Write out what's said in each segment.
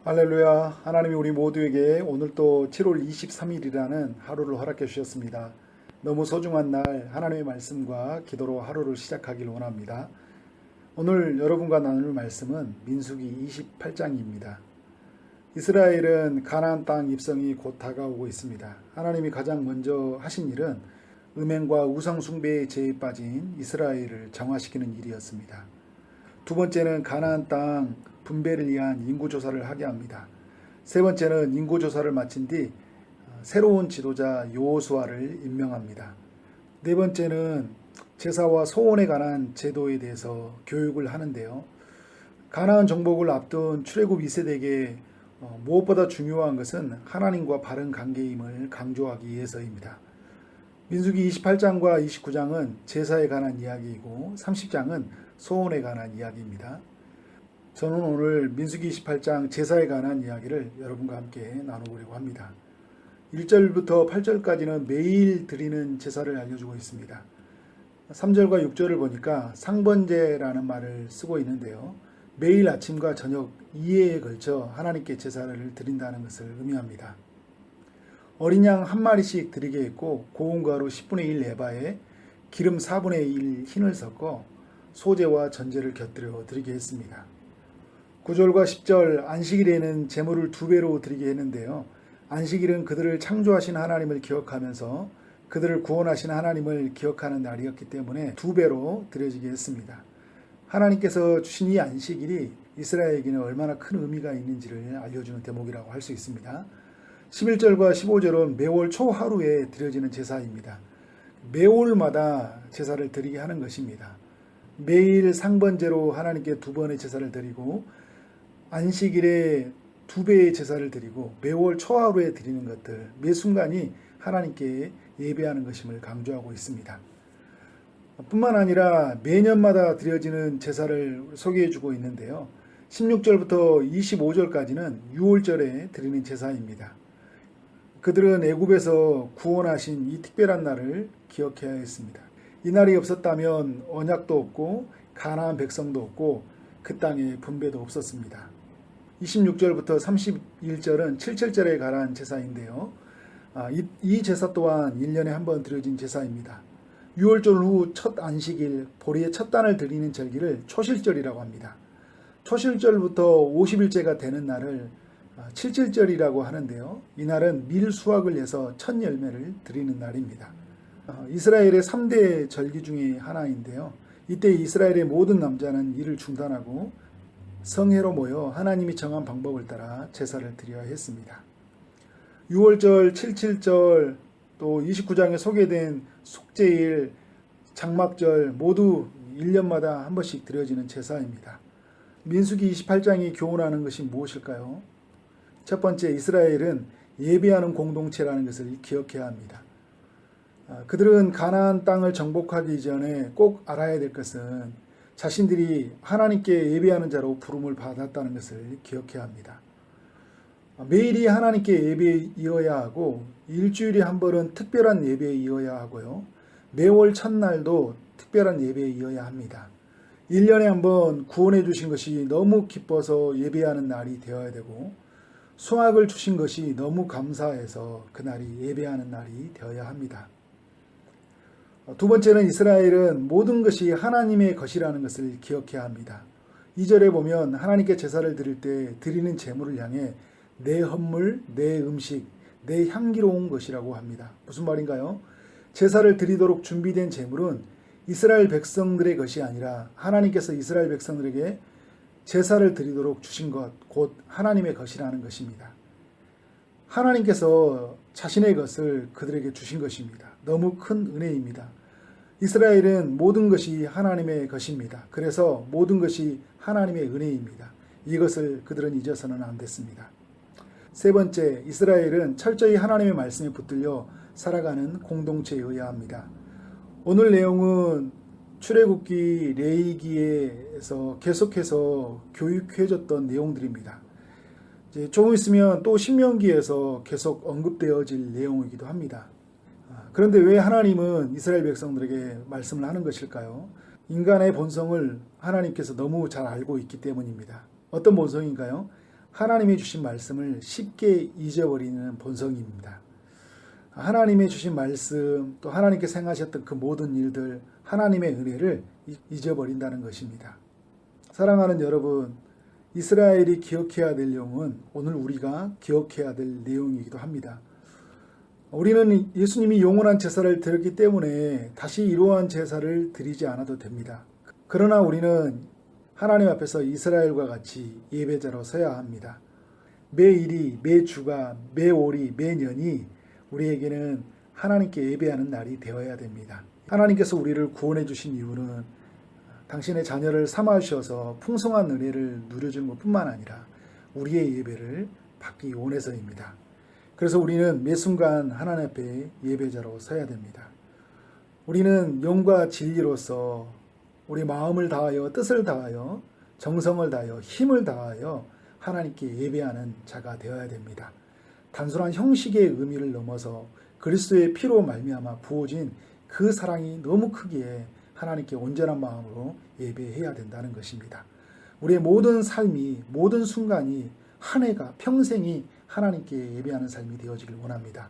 할렐루야. 하나님이 우리 모두에게 오늘 또 7월 23일이라는 하루를 허락해 주셨습니다. 너무 소중한 날 하나님의 말씀과 기도로 하루를 시작하길 원합니다. 오늘 여러분과 나눌 말씀은 민수기 28장입니다. 이스라엘은 가나안 땅 입성이 곧 다가오고 있습니다. 하나님이 가장 먼저 하신 일은 음행과 우상 숭배의 죄에 빠진 이스라엘을 정화시키는 일이었습니다. 두 번째는 가나안 땅 분배를 위한 인구조사를 하게 합니다. 세 번째는 인구조사를 마친 뒤 새로운 지도자 여호수아를 임명합니다. 네 번째는 제사와 소원에 관한 제도에 대해서 교육을 하는데요. 가나안 정복을 앞둔 출애굽 2세대에게 무엇보다 중요한 것은 하나님과 바른 관계임을 강조하기 위해서입니다. 민수기 28장과 29장은 제사에 관한 이야기이고 30장은 소원에 관한 이야기입니다. 저는 오늘 민수기 28장 제사에 관한 이야기를 여러분과 함께 나눠보려고 합니다. 1절부터 8절까지는 매일 드리는 제사를 알려주고 있습니다. 3절과 6절을 보니까 상번제라는 말을 쓰고 있는데요. 매일 아침과 저녁 2회에 걸쳐 하나님께 제사를 드린다는 것을 의미합니다. 어린 양 한 마리씩 드리게 했고 고운 가루 10분의 1 에바에 기름 4분의 1 흰을 섞어 소제와 전제를 곁들여 드리게 했습니다. 9절과 10절 안식일에는 제물을 2배로 드리게 했는데요. 안식일은 그들을 창조하신 하나님을 기억하면서 그들을 구원하신 하나님을 기억하는 날이었기 때문에 2배로 드려지게 했습니다. 하나님께서 주신 이 안식일이 이스라엘에게는 얼마나 큰 의미가 있는지를 알려주는 대목이라고 할 수 있습니다. 11절과 15절은 매월 초하루에 드려지는 제사입니다. 매월마다 제사를 드리게 하는 것입니다. 매일 상번제로 하나님께 2번의 제사를 드리고 안식일에 2배의 제사를 드리고 매월 초하루에 드리는 것들 매 순간이 하나님께 예배하는 것임을 강조하고 있습니다. 뿐만 아니라 매년마다 드려지는 제사를 소개해주고 있는데요. 16절부터 25절까지는 유월절에 드리는 제사입니다. 그들은 애굽에서 구원하신 이 특별한 날을 기억해야 했습니다. 이 날이 없었다면 언약도 없고 가나안 백성도 없고 그 땅에 분배도 없었습니다. 26절부터 31절은 7절절에 관한 제사인데요. 이 제사 또한 1년에 한 번 드려진 제사입니다. 6월절 후 첫 안식일 보리의 첫 단을 드리는 절기를 초실절이라고 합니다. 초실절부터 50일째가 되는 날을 칠칠절이라고 하는데요. 이 날은 밀 수확을 해서 첫 열매를 드리는 날입니다. 이스라엘의 3대 절기 중에 하나인데요. 이때 이스라엘의 모든 남자는 일을 중단하고 성회로 모여 하나님이 정한 방법을 따라 제사를 드려야 했습니다. 6월절, 77절, 또 29장에 소개된 속죄일, 장막절 모두 1년마다 한 번씩 드려지는 제사입니다. 민수기 28장이 교훈하는 것이 무엇일까요? 첫 번째, 이스라엘은 예배하는 공동체라는 것을 기억해야 합니다. 그들은 가나안 땅을 정복하기 전에 꼭 알아야 될 것은 자신들이 하나님께 예배하는 자로 부름을 받았다는 것을 기억해야 합니다. 매일이 하나님께 예배이어야 하고 일주일에 한 번은 특별한 예배이어야 하고요. 매월 첫날도 특별한 예배이어야 합니다. 1년에 한 번 구원해 주신 것이 너무 기뻐서 예배하는 날이 되어야 되고 수확을 주신 것이 너무 감사해서 그날이 예배하는 날이 되어야 합니다. 두 번째는 이스라엘은 모든 것이 하나님의 것이라는 것을 기억해야 합니다. 2절에 보면 하나님께 제사를 드릴 때 드리는 제물을 향해 내 헌물, 내 음식, 내 향기로운 것이라고 합니다. 무슨 말인가요? 제사를 드리도록 준비된 제물은 이스라엘 백성들의 것이 아니라 하나님께서 이스라엘 백성들에게 제사를 드리도록 주신 것, 곧 하나님의 것이라는 것입니다. 하나님께서 자신의 것을 그들에게 주신 것입니다. 너무 큰 은혜입니다. 이스라엘은 모든 것이 하나님의 것입니다. 그래서 모든 것이 하나님의 은혜입니다. 이것을 그들은 잊어서는 안 됐습니다. 세 번째, 이스라엘은 철저히 하나님의 말씀에 붙들려 살아가는 공동체여야 합니다. 오늘 내용은 출애굽기, 레위기에서 계속해서 교육해줬던 내용들입니다. 이제 조금 있으면 또 신명기에서 계속 언급되어질 내용이기도 합니다. 그런데 왜 하나님은 이스라엘 백성들에게 말씀을 하는 것일까요? 인간의 본성을 하나님께서 너무 잘 알고 있기 때문입니다. 어떤 본성인가요? 하나님이 주신 말씀을 쉽게 잊어버리는 본성입니다. 하나님의 주신 말씀, 또 하나님께서 행하셨던 그 모든 일들, 하나님의 은혜를 잊어버린다는 것입니다. 사랑하는 여러분, 이스라엘이 기억해야 될 내용은 오늘 우리가 기억해야 될 내용이기도 합니다. 우리는 예수님이 영원한 제사를 드렸기 때문에 다시 이러한 제사를 드리지 않아도 됩니다. 그러나 우리는 하나님 앞에서 이스라엘과 같이 예배자로 서야 합니다. 매일이, 매주가, 매월이, 매년이 우리에게는 하나님께 예배하는 날이 되어야 됩니다. 하나님께서 우리를 구원해 주신 이유는 당신의 자녀를 삼아 주셔서 풍성한 은혜를 누려준 것뿐만 아니라 우리의 예배를 받기 원해서입니다. 그래서 우리는 매 순간 하나님 앞에 예배자로 서야 됩니다. 우리는 영과 진리로서 우리 마음을 다하여 뜻을 다하여 정성을 다하여 힘을 다하여 하나님께 예배하는 자가 되어야 됩니다. 단순한 형식의 의미를 넘어서 그리스도의 피로 말미암아 부어진 그 사랑이 너무 크기에 하나님께 온전한 마음으로 예배해야 된다는 것입니다. 우리의 모든 삶이, 모든 순간이, 한 해가, 평생이 하나님께 예배하는 삶이 되어지길 원합니다.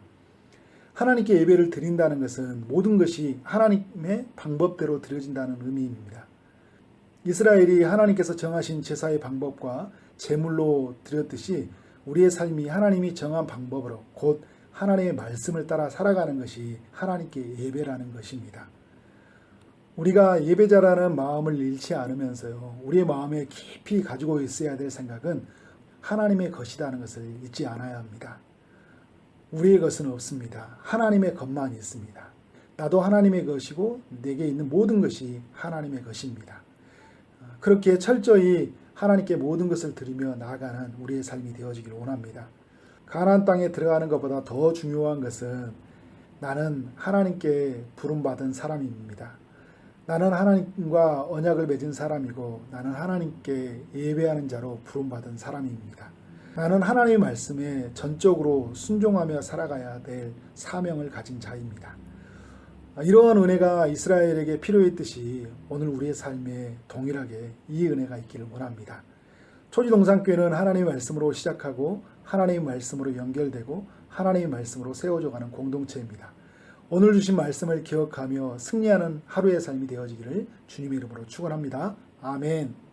하나님께 예배를 드린다는 것은 모든 것이 하나님의 방법대로 드려진다는 의미입니다. 이스라엘이 하나님께서 정하신 제사의 방법과 제물로 드렸듯이 우리의 삶이 하나님이 정한 방법으로 곧 하나님의 말씀을 따라 살아가는 것이 하나님께 예배라는 것입니다. 우리가 예배자라는 마음을 잃지 않으면서요, 우리의 마음에 깊이 가지고 있어야 될 생각은 하나님의 것이라는 것을 잊지 않아야 합니다. 우리의 것은 없습니다. 하나님의 것만 있습니다. 나도 하나님의 것이고 내게 있는 모든 것이 하나님의 것입니다. 그렇게 철저히 하나님께 모든 것을 드리며 나아가는 우리의 삶이 되어지기를 원합니다. 가나안 땅에 들어가는 것보다 더 중요한 것은 나는 하나님께 부름받은 사람입니다. 나는 하나님과 언약을 맺은 사람이고 나는 하나님께 예배하는 자로 부름받은 사람입니다. 나는 하나님의 말씀에 전적으로 순종하며 살아가야 될 사명을 가진 자입니다. 이러한 은혜가 이스라엘에게 필요했듯이 오늘 우리의 삶에 동일하게 이 은혜가 있기를 원합니다. 초지동산교회는 하나님의 말씀으로 시작하고 하나님의 말씀으로 연결되고 하나님의 말씀으로 세워져가는 공동체입니다. 오늘 주신 말씀을 기억하며 승리하는 하루의 삶이 되어지기를 주님의 이름으로 축원합니다. 아멘.